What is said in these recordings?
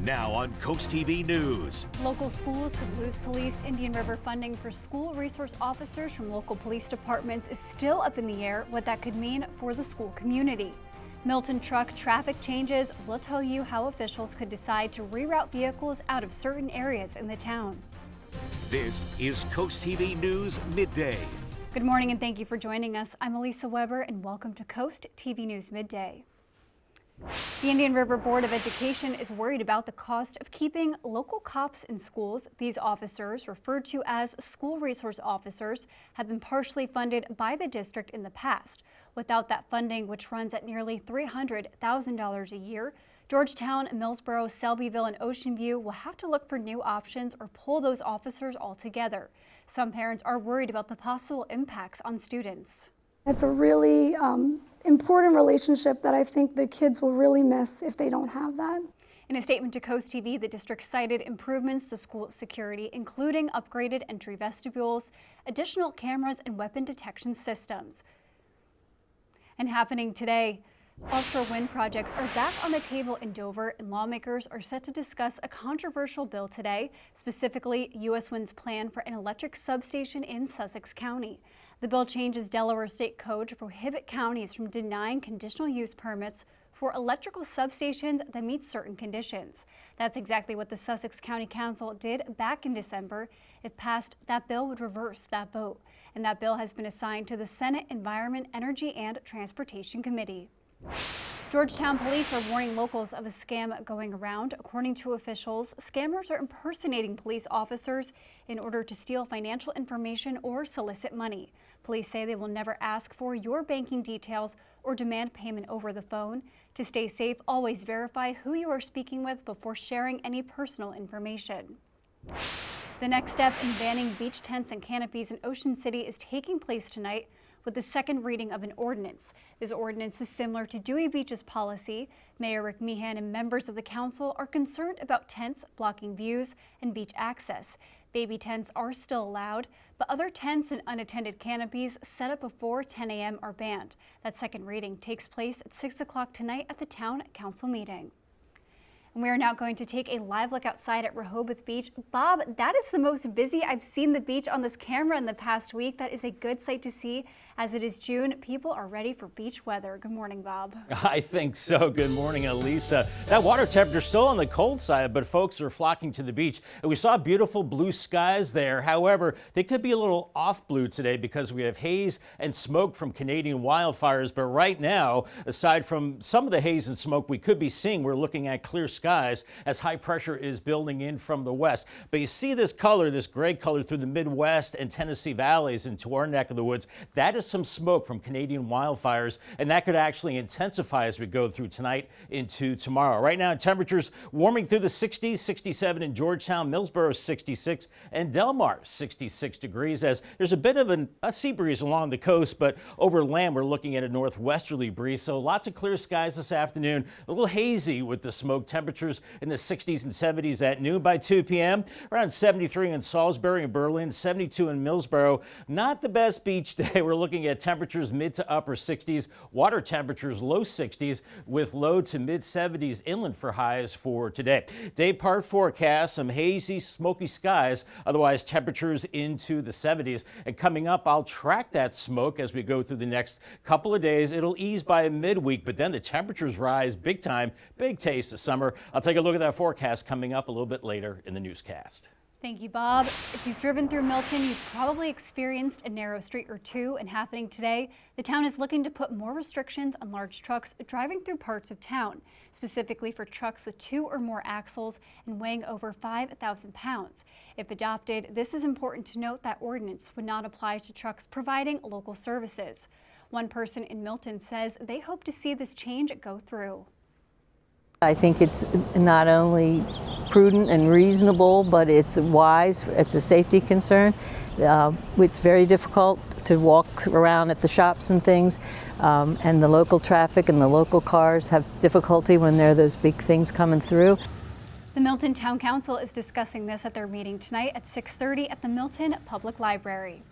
Now on CoastTV News. Local schools could lose police Indian River funding for school resource officers from local police departments is still up in the air what that could mean for the school community. Milton truck traffic changes will tell you how officials could decide to reroute vehicles out of certain areas in the town. This is CoastTV News Midday. Good morning and thank you for joining us. I'm Elisa Weber and welcome to CoastTV News Midday. The Indian River Board of Education is worried about the cost of keeping local cops in schools. These officers, referred to as school resource officers, have been partially funded by the district in the past. Without that funding, which runs at nearly $300,000 a year, Georgetown, Millsboro, Selbyville, and Ocean View will have to look for new options or pull those officers altogether. Some parents are worried about the possible impacts on students. It's a really important relationship that I think the kids will really miss if they don't have that. In a statement to CoastTV, the district cited improvements to school security, including upgraded entry vestibules, additional cameras, and weapon detection systems. And happening today, offshore wind projects are back on the table in Dover, and lawmakers are set to discuss a controversial bill today, specifically U.S. Wind's plan for an electric substation in Sussex County. The bill changes Delaware state code to prohibit counties from denying conditional use permits for electrical substations that meet certain conditions. That's exactly what the Sussex County Council did back in December. If passed, that bill would reverse that vote. And that bill has been assigned to the Senate Environment, Energy, and Transportation Committee. Georgetown police are warning locals of a scam going around. According to officials, scammers are impersonating police officers in order to steal financial information or solicit money. Police say they will never ask for your banking details or demand payment over the phone. To stay safe, always verify who you are speaking with before sharing any personal information. The next step in banning beach tents and canopies in Ocean City is taking place tonight with the second reading of an ordinance. This ordinance is similar to Dewey Beach's policy. Mayor Rick Meehan and members of the council are concerned about tents blocking views and beach access. Baby tents are still allowed, but other tents and unattended canopies set up before 10 a.m. are banned. That second reading takes place at 6 o'clock tonight at the town council meeting. And we are now going to take a live look outside at Rehoboth Beach. Bob, that is the most busy I've seen the beach on this camera in the past week. That is a good sight to see. As it is June, people are ready for beach weather. Good morning, Bob. I think so. Good morning, Elisa. That water temperature is still on the cold side, but folks are flocking to the beach. And we saw beautiful blue skies there. However, they could be a little off blue today because we have haze and smoke from Canadian wildfires. But right now, aside from some of the haze and smoke we could be seeing, we're looking at clear skies as high pressure is building in from the west. But you see this color, this gray color through the Midwest and Tennessee valleys into our neck of the woods. That is some smoke from Canadian wildfires, and that could actually intensify as we go through tonight into tomorrow. Right now, temperatures warming through the 60s, 67 in Georgetown, Millsboro 66, and Delmarva 66 degrees as there's a bit of a sea breeze along the coast, but over land we're looking at a northwesterly breeze. So lots of clear skies this afternoon, a little hazy with the smoke. Temperatures in the 60s and 70s at noon. By 2 p.m. around 73 in Salisbury and Berlin, 72 in Millsboro. Not the best beach day. We're looking at temperatures mid to upper 60s, water temperatures low 60s with low to mid 70s inland for highs for today. Day part forecast, some hazy, smoky skies, otherwise temperatures into the 70s. And coming up, I'll track that smoke as we go through the next couple of days. It'll ease by midweek, but then the temperatures rise big time, big taste of summer. I'll take a look at that forecast coming up a little bit later in the newscast. Thank you, Bob. If you've driven through Milton, you've probably experienced a narrow street or two, and happening today, the town is looking to put more restrictions on large trucks driving through parts of town, specifically for trucks with 2 or more axles and weighing over 5,000 pounds. If adopted, this is important to note that ordinance would not apply to trucks providing local services. One person in Milton says they hope to see this change go through. I think it's not only prudent and reasonable, but it's wise. It's a safety concern. It's very difficult to walk around at the shops and things, and the local traffic and the local cars have difficulty when there are those big things coming through. The Milton Town Council is discussing this at their meeting tonight at 6:30 at the Milton Public Library.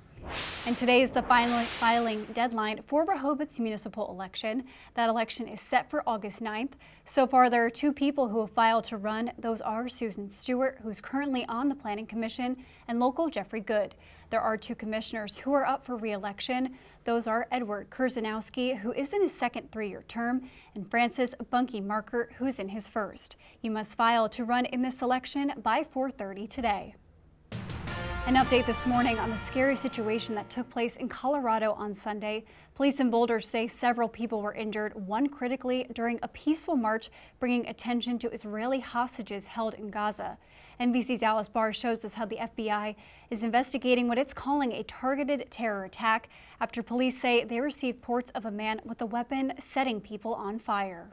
And today is the final filing deadline for Rehoboth's municipal election. That election is set for August 9th. So far, there are 2 people who have filed to run. Those are Susan Stewart, who's currently on the Planning Commission, and local Jeffrey Good. There are 2 commissioners who are up for re-election. Those are Edward Kurzanowski, who is in his second 3-year term, and Francis Bunky Marker, who is in his first. You must file to run in this election by 4:30 today. An update this morning on the scary situation that took place in Colorado on Sunday. Police in Boulder say several people were injured, one critically, during a peaceful march bringing attention to Israeli hostages held in Gaza. NBC's Alice Barr shows us how the FBI is investigating what it's calling a targeted terror attack after police say they received reports of a man with a weapon setting people on fire.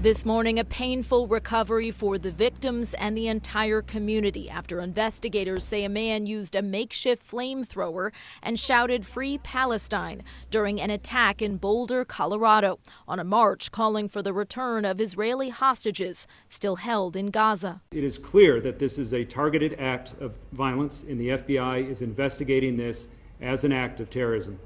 This morning, a painful recovery for the victims and the entire community after investigators say a man used a makeshift flamethrower and shouted "Free Palestine" during an attack in Boulder, Colorado, on a march calling for the return of Israeli hostages still held in Gaza. It is clear that this is a targeted act of violence, and the FBI is investigating this as an act of terrorism.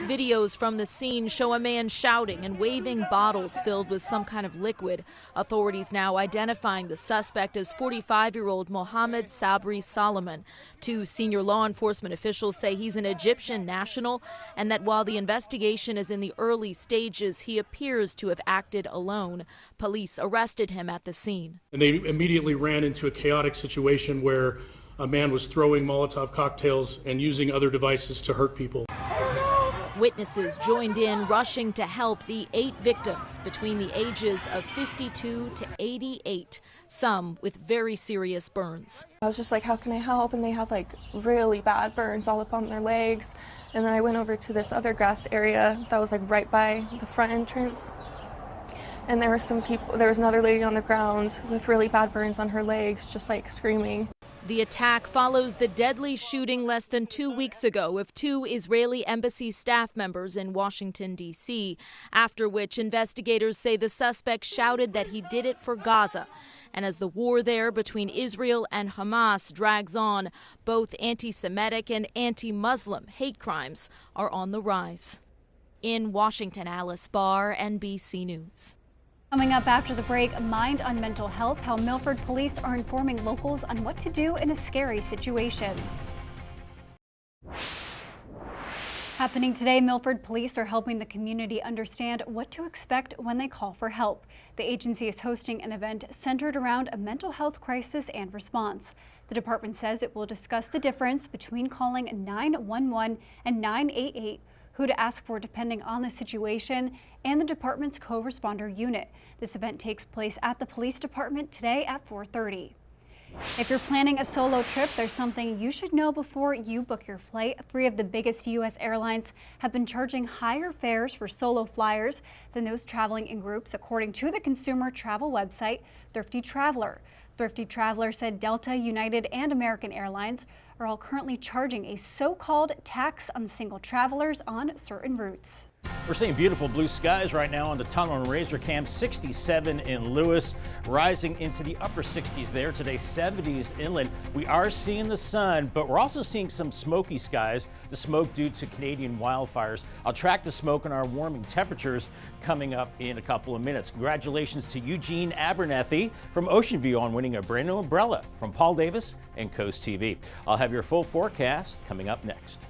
Videos from the scene show a man shouting and waving bottles filled with some kind of liquid. Authorities now identifying the suspect as 45-year-old Mohammed Sabri Solomon. 2 senior law enforcement officials say he's an Egyptian national and that while the investigation is in the early stages, he appears to have acted alone. Police arrested him at the scene. And they immediately ran into a chaotic situation where a man was throwing Molotov cocktails and using other devices to hurt people. Witnesses joined in, rushing to help the 8 victims between the ages of 52 to 88, some with very serious burns. I was just like, how can I help? And they had like really bad burns all up on their legs. And then I went over to this other grass area that was like right by the front entrance. And there were some people, there was another lady on the ground with really bad burns on her legs, just like screaming. The attack follows the deadly shooting less than 2 weeks ago of 2 Israeli embassy staff members in Washington, D.C., after which investigators say the suspect shouted that he did it for Gaza. And as the war there between Israel and Hamas drags on, both anti-Semitic and anti-Muslim hate crimes are on the rise. In Washington, Alice Barr, NBC News. Coming up after the break, Mind on Mental Health, how Milford police are informing locals on what to do in a scary situation. Happening today, Milford police are helping the community understand what to expect when they call for help. The agency is hosting an event centered around a mental health crisis and response. The department says it will discuss the difference between calling 911 and 988, who to ask for depending on the situation, and the department's co-responder unit. This event takes place at the police department today at 4:30. If you're planning a solo trip, there's something you should know before you book your flight. 3 of the biggest U.S. airlines have been charging higher fares for solo flyers than those traveling in groups, according to the consumer travel website Thrifty Traveler. Thrifty Traveler said Delta, United, and American Airlines are all currently charging a so-called tax on single travelers on certain routes. We're seeing beautiful blue skies right now on the tunnel and Razor Cam. 67 in Lewis, rising into the upper 60s there today, 70s inland. We are seeing the sun, but we're also seeing some smoky skies, the smoke due to Canadian wildfires. I'll track the smoke and our warming temperatures coming up in a couple of minutes. Congratulations to Eugene Abernethy from Ocean View on winning a brand new umbrella from Paul Davis and Coast TV. I'll have your full forecast coming up next.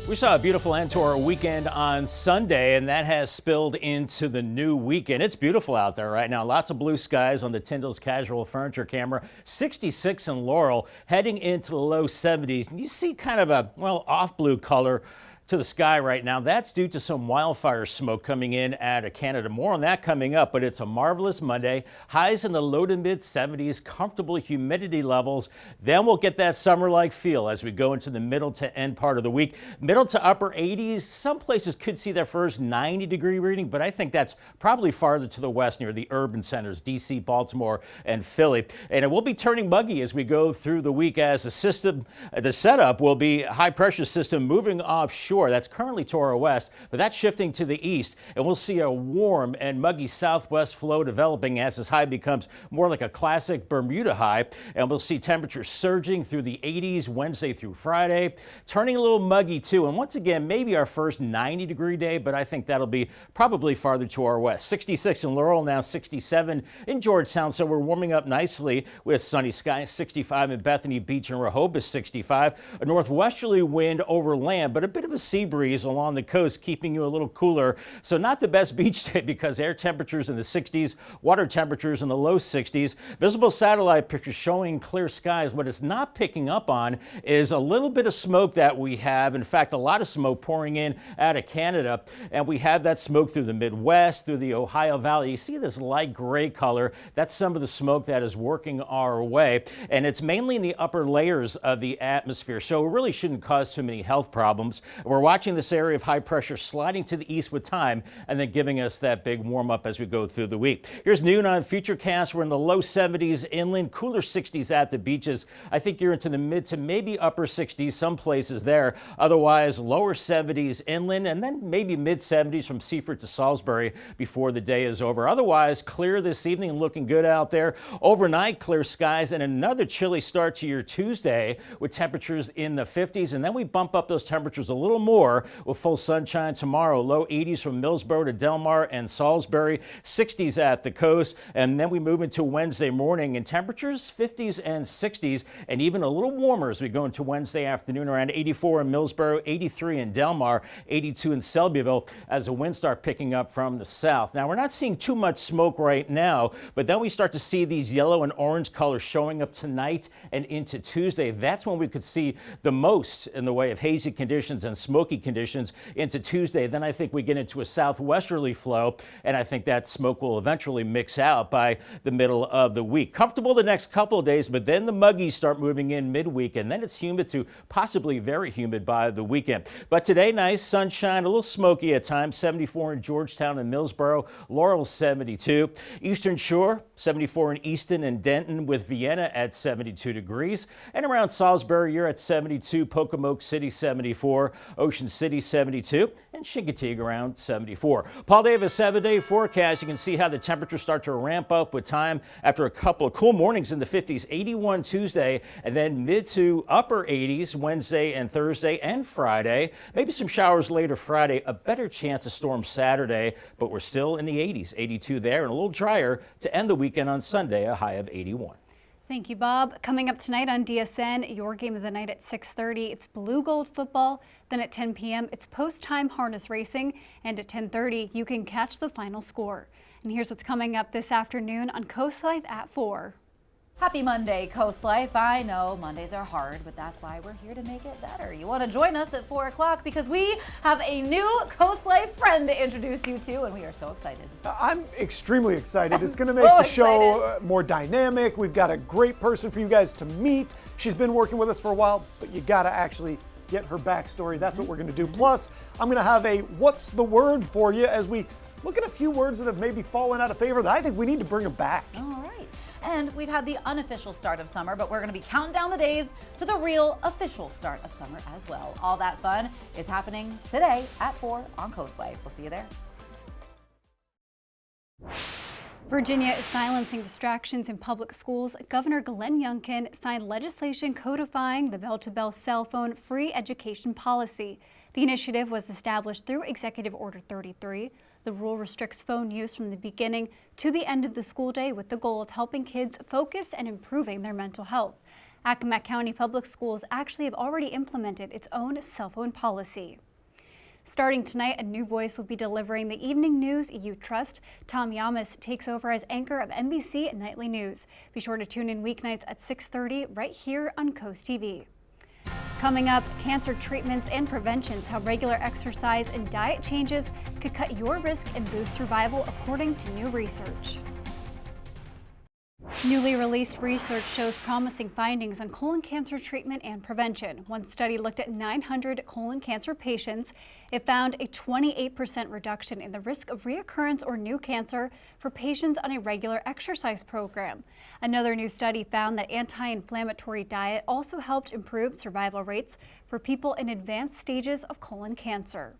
We saw a beautiful end to our weekend on Sunday, and that has spilled into the new weekend. It's beautiful out there right now. Lots of blue skies on the Tyndall's Casual Furniture camera. 66 in Laurel, heading into the low 70s. And you see kind of a, well, off blue color to the sky right now. That's due to some wildfire smoke coming in out of Canada. More on that coming up, but it's a marvelous Monday. Highs in the low to mid 70s, comfortable humidity levels. Then we'll get that summer-like feel as we go into the middle to end part of the week. Middle to upper 80s. Some places could see their first 90-degree reading, but I think that's probably farther to the west near the urban centers, D.C., Baltimore, and Philly. And it will be turning muggy as we go through the week as the setup will be high-pressure system moving offshore. shore. That's currently to our west, but that's shifting to the east, and we'll see a warm and muggy southwest flow developing as this high becomes more like a classic Bermuda high, and we'll see temperatures surging through the 80s Wednesday through Friday, turning a little muggy too. And once again, maybe our first 90-degree day, but I think that'll be probably farther to our west. 66 in Laurel, now 67 in Georgetown, so we're warming up nicely with sunny skies. 65 in Bethany Beach and Rehoboth, 65. A northwesterly wind over land, but a bit of a sea breeze along the coast, keeping you a little cooler. So not the best beach day because air temperatures in the 60s, water temperatures in the low 60s. Visible satellite pictures showing clear skies. What it's not picking up on is a little bit of smoke that we have. In fact, a lot of smoke pouring in out of Canada, and we have that smoke through the Midwest, through the Ohio Valley. You see this light gray color. That's some of the smoke that is working our way, and it's mainly in the upper layers of the atmosphere, so it really shouldn't cause too many health problems. We're watching this area of high pressure sliding to the east with time and then giving us that big warm up as we go through the week. Here's noon on Futurecast. We're in the low 70s inland, cooler 60s at the beaches. I think you're into the mid to maybe upper 60s some places there. Otherwise, lower 70s inland, and then maybe mid 70s from Seaford to Salisbury before the day is over. Otherwise, clear this evening and looking good out there. Overnight, clear skies and another chilly start to your Tuesday with temperatures in the 50s, and then we bump up those temperatures a little more with full sunshine tomorrow. Low 80s from Millsboro to Delmarva and Salisbury, 60s at the coast, and then we move into Wednesday morning and temperatures 50s and 60s, and even a little warmer as we go into Wednesday afternoon, around 84 in Millsboro, 83 in Delmarva, 82 in Selbyville as the winds start picking up from the south. Now, we're not seeing too much smoke right now, but then we start to see these yellow and orange colors showing up tonight and into Tuesday. That's when we could see the most in the way of hazy conditions and smoky conditions into Tuesday. Then I think we get into a southwesterly flow, and I think that smoke will eventually mix out by the middle of the week. Comfortable the next couple of days, but then the muggies start moving in midweek, and then it's humid to possibly very humid by the weekend. But today, nice sunshine, a little smoky at times, 74 in Georgetown and Millsboro, Laurel 72. Eastern Shore, 74 in Easton and Denton, with Vienna at 72 degrees. And around Salisbury, you're at 72, Pocomoke City 74, Ocean City 72, and Chincoteague around 74. Paul Davis 7-day forecast. You can see how the temperatures start to ramp up with time after a couple of cool mornings in the 50s, 81 Tuesday, and then mid to upper 80s Wednesday and Thursday and Friday. Maybe some showers later Friday, a better chance of storms Saturday, but we're still in the 80s, 82 there, and a little drier to end the weekend on Sunday, a high of 81. Thank you, Bob. Coming up tonight on DSN, your game of the night at 6:30, it's Blue Gold football. Then at 10 p.m., it's post-time harness racing. And at 10:30, you can catch the final score. And here's what's coming up this afternoon on Coast Life at 4. Happy Monday, Coast Life. I know Mondays are hard, but that's why we're here to make it better. You want to join us at 4 o'clock because we have a new Coast Life friend to introduce you to, and we are so excited. I'm extremely excited. It's going to make the show more dynamic. We've got a great person for you guys to meet. She's been working with us for a while, but you got to actually get her backstory. That's what we're going to do. Plus, I'm going to have a what's the word for you as we look at a few words that have maybe fallen out of favor that I think we need to bring them back. All right. And we've had the unofficial start of summer, but we're going to be counting down the days to the real official start of summer as well. All that fun is happening today at 4 on Coast Life. We'll see you there. Virginia is silencing distractions in public schools. Governor Glenn Youngkin signed legislation codifying the bell-to-bell cell phone free education policy. The initiative was established through Executive Order 33. The rule restricts phone use from the beginning to the end of the school day with the goal of helping kids focus and improving their mental health. Accomack County Public Schools actually have already implemented its own cell phone policy. Starting tonight, a new voice will be delivering the evening news you trust. Tom Yamas takes over as anchor of NBC Nightly News. Be sure to tune in weeknights at 6:30 right here on Coast TV. Coming up, cancer treatments and preventions, how regular exercise and diet changes could cut your risk and boost survival according to new research. Newly released research shows promising findings on colon cancer treatment and prevention. One study looked at 900 colon cancer patients. It found a 28% reduction in the risk of reoccurrence or new cancer for patients on a regular exercise program. Another new study found that anti-inflammatory diet also helped improve survival rates for people in advanced stages of colon cancer.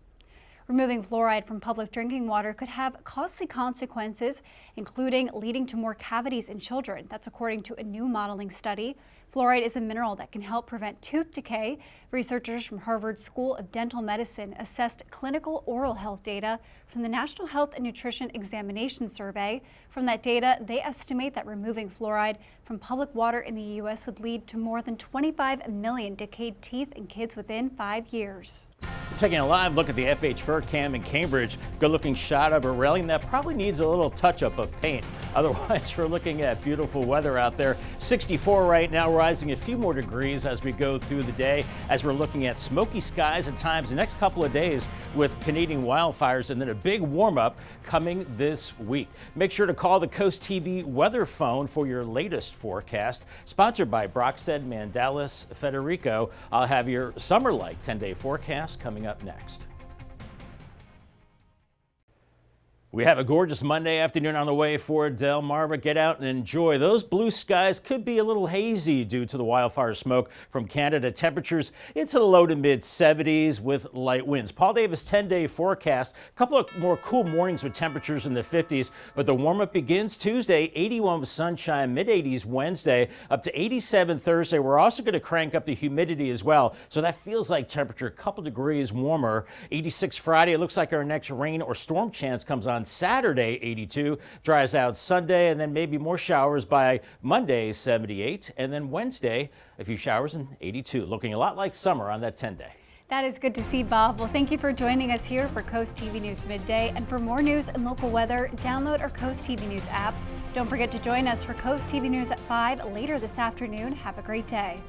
Removing fluoride from public drinking water could have costly consequences, including leading to more cavities in children. That's according to a new modeling study. Fluoride is a mineral that can help prevent tooth decay. Researchers from Harvard School of Dental Medicine assessed clinical oral health data from the National Health and Nutrition Examination Survey. From that data, they estimate that removing fluoride from public water in the U.S. would lead to more than 25 million decayed teeth in kids within 5 years. Taking a live look at the FH Fur Cam in Cambridge. Good looking shot of a railing that probably needs a little touch up of paint. Otherwise, we're looking at beautiful weather out there. 64 right now, rising a few more degrees as we go through the day, as we're looking at smoky skies at times the next couple of days with Canadian wildfires, and then a big warm up coming this week. Make sure to call the Coast TV weather phone for your latest forecast. Sponsored by Brockstead, Mandalis, Federico. I'll have your summer-like 10-day forecast coming up next. We have a gorgeous Monday afternoon on the way for Delmarva. Get out and enjoy. Those blue skies could be a little hazy due to the wildfire smoke from Canada. Temperatures into the low to mid 70s with light winds. Paul Davis 10-day forecast. A couple of more cool mornings with temperatures in the 50s, but the warm-up begins Tuesday, 81 with sunshine, mid-80s Wednesday, up to 87 Thursday. We're also going to crank up the humidity as well, so that feels like temperature a couple degrees warmer. 86 Friday. It looks like our next rain or storm chance comes on Saturday, 82, dries out Sunday, and then maybe more showers by Monday, 78, and then Wednesday, a few showers and 82. Looking a lot like summer on that 10-day. That is good to see, Bob. Well, thank you for joining us here for Coast TV News Midday. And for more news and local weather, download our Coast TV News app. Don't forget to join us for Coast TV News at 5 later this afternoon. Have a great day.